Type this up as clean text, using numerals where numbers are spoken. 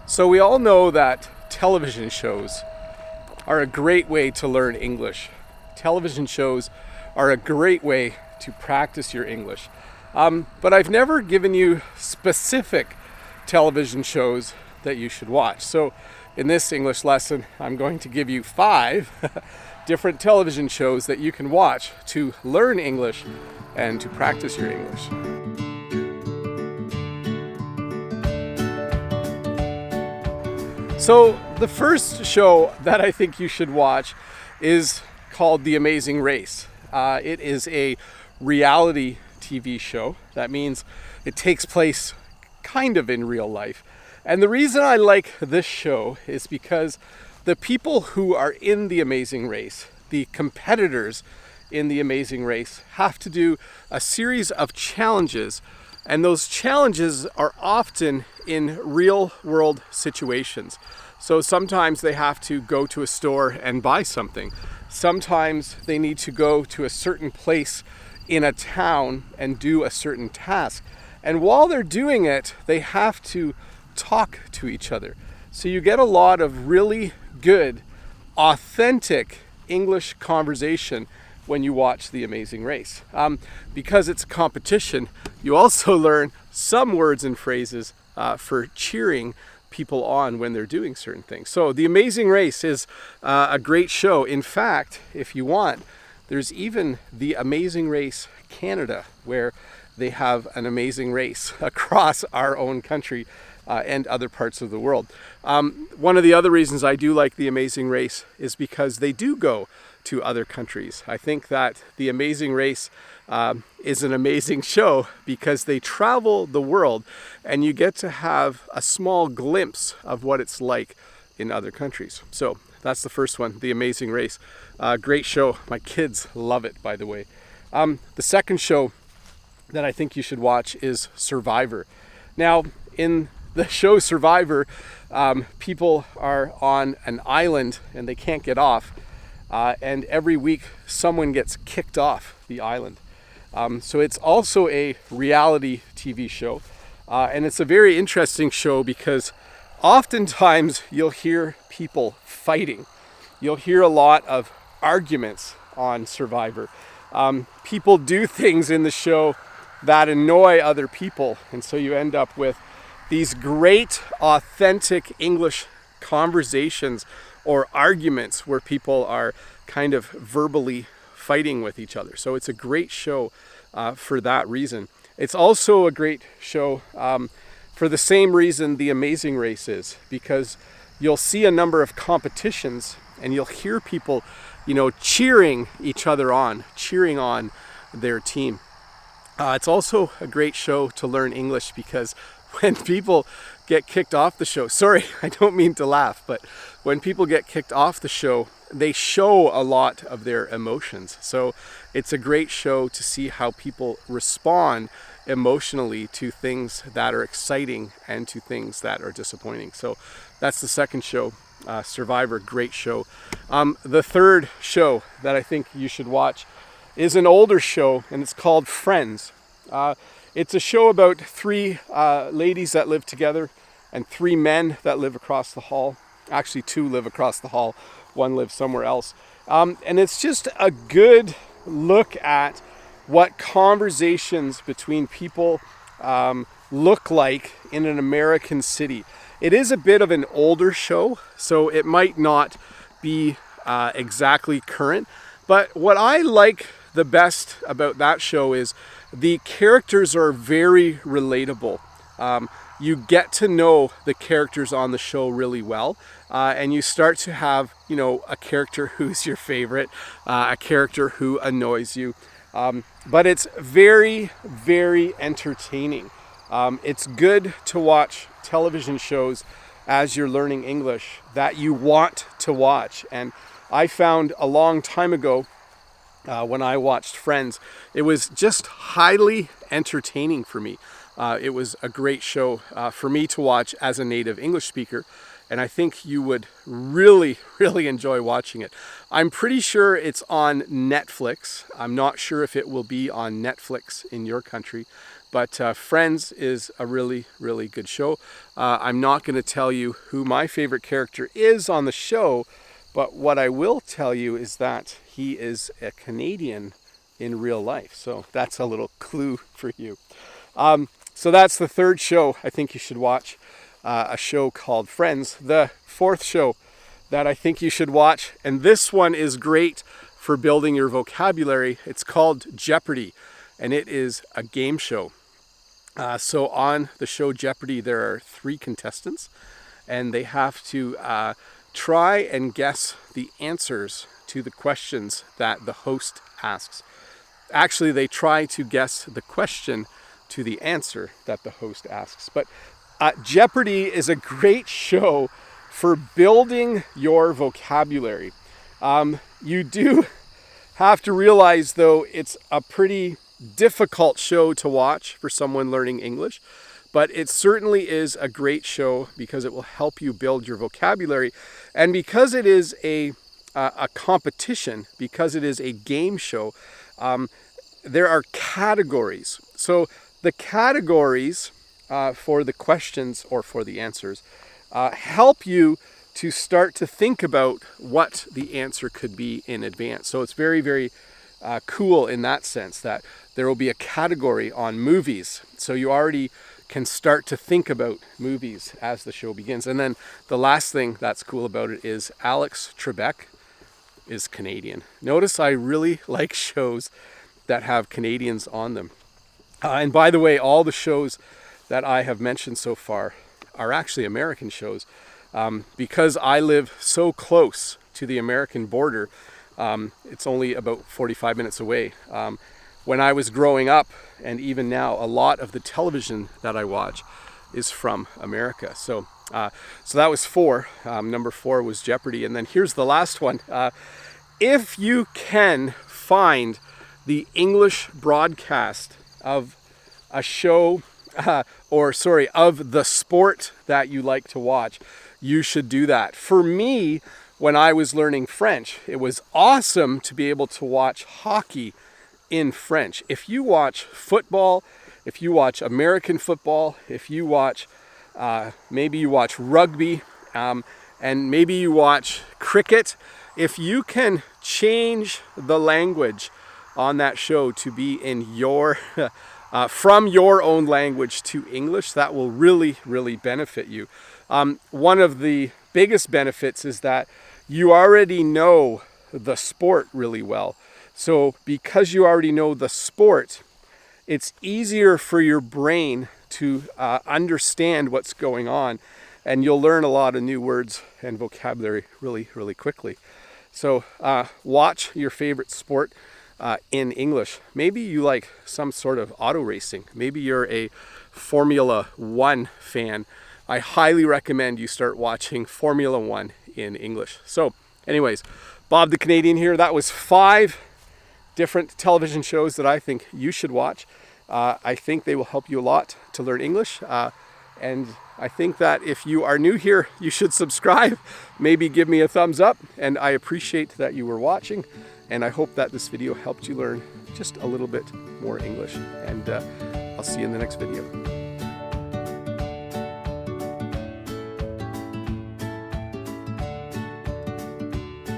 So we all know that television shows are a great way to learn English. Television shows are a great way to practice your English. But I've never given you specific television shows that you should watch. So in this English lesson, I'm going to give you 5 different television shows that you can watch to learn English and to practice your English. So the first show that I think you should watch is called The Amazing Race. It is a reality TV show. That means it takes place kind of in real life. And the reason I like this show is because the people who are in The Amazing Race, the competitors in The Amazing Race, have to do a series of challenges. And those challenges are often in real world situations. So sometimes they have to go to a store and buy something. Sometimes they need to go to a certain place in a town and do a certain task. And while they're doing it, they have to talk to each other. So you get a lot of really good, authentic English conversation when you watch The Amazing Race. Because it's a competition, you also learn some words and phrases for cheering people on when they're doing certain things. So The Amazing Race is a great show. In fact, if you want, there's even The Amazing Race Canada, where they have an amazing race across our own country and other parts of the world. One of the other reasons I do like The Amazing Race is because they do go to other countries. I think that The Amazing Race is an amazing show because they travel the world and you get to have a small glimpse of what it's like in other countries. So that's the first one, The Amazing Race. Great show. My kids love it, by the way. The second show that I think you should watch is Survivor. Now, in the show Survivor, people are on an island and they can't get off. And every week someone gets kicked off the island. So it's also a reality TV show. And it's a very interesting show because oftentimes you'll hear people fighting. You'll hear a lot of arguments on Survivor. People do things in the show that annoy other people. And so you end up with these great, authentic English conversations or arguments where people are kind of verbally fighting with each other. So it's a great show for that reason. It's also a great show for the same reason The Amazing Race is, because you'll see a number of competitions and you'll hear people, cheering each other on, cheering on their team. It's also a great show to learn English because when people get kicked off the show, sorry, I don't mean to laugh, but when people get kicked off the show, they show a lot of their emotions. So it's a great show to see how people respond emotionally to things that are exciting and to things that are disappointing. So that's the second show, Survivor, great show. The third show that I think you should watch is an older show, and it's called Friends. It's a show about 3 ladies that live together and 3 men that live across the hall. Actually, 2 live across the hall. 1 lives somewhere else. And it's just a good look at what conversations between people look like in an American city. It is a bit of an older show, so it might not be exactly current. But what I like the best about that show is the characters are very relatable. You get to know the characters on the show really well, and you start to have, a character who's your favorite, a character who annoys you. But it's very, very entertaining. It's good to watch television shows as you're learning English that you want to watch. And I found a long time ago, when I watched Friends, it was just highly entertaining for me. It was a great show for me to watch as a native English speaker, and I think you would really, really enjoy watching it. I'm pretty sure it's on Netflix. I'm not sure if it will be on Netflix in your country, But Friends is a really, really good show. I'm not going to tell you who my favorite character is on the show, but what I will tell you is that he is a Canadian in real life. So that's a little clue for you. So that's the third show I think you should watch, a show called Friends. The fourth show that I think you should watch, and this one is great for building your vocabulary, it's called Jeopardy, and it is a game show. So on the show Jeopardy, there are 3 contestants, and they have to try and guess the answers to the questions that the host asks. Actually, they try to guess the question to the answer that the host asks. But Jeopardy is a great show for building your vocabulary. You do have to realize, though, it's a pretty difficult show to watch for someone learning English, but it certainly is a great show because it will help you build your vocabulary. And because it is a competition, because it is a game show, there are categories. So the categories for the questions or for the answers help you to start to think about what the answer could be in advance. So it's very, very cool in that sense that there will be a category on movies. So you already can start to think about movies as the show begins. And then the last thing that's cool about it is Alex Trebek is Canadian. Notice I really like shows that have Canadians on them. And by the way, all the shows that I have mentioned so far are actually American shows. Because I live so close to the American border, it's only about 45 minutes away. When I was growing up, and even now, a lot of the television that I watch is from America. So that was 4. Number 4 was Jeopardy. And then here's the last one. If you can find the English broadcast of a show, of the sport that you like to watch, you should do that. For me, when I was learning French, it was awesome to be able to watch hockey in French. If you watch football, if you watch American football, if you watch, maybe you watch rugby, and maybe you watch cricket, if you can change the language on that show to be in your, from your own language to English, that will really, really benefit you. One of the biggest benefits is that you already know the sport really well. So because you already know the sport, it's easier for your brain to understand what's going on, and you'll learn a lot of new words and vocabulary really, really quickly. So watch your favorite sport in English. Maybe you like some sort of auto racing. Maybe you're a Formula 1 fan. I highly recommend you start watching Formula 1 in English. So anyways, Bob the Canadian here. That was 5 different television shows that I think you should watch. I think they will help you a lot to learn English. And I think that if you are new here, you should subscribe. Maybe give me a thumbs up. And I appreciate that you were watching. And I hope that this video helped you learn just a little bit more English. And I'll see you in the next video.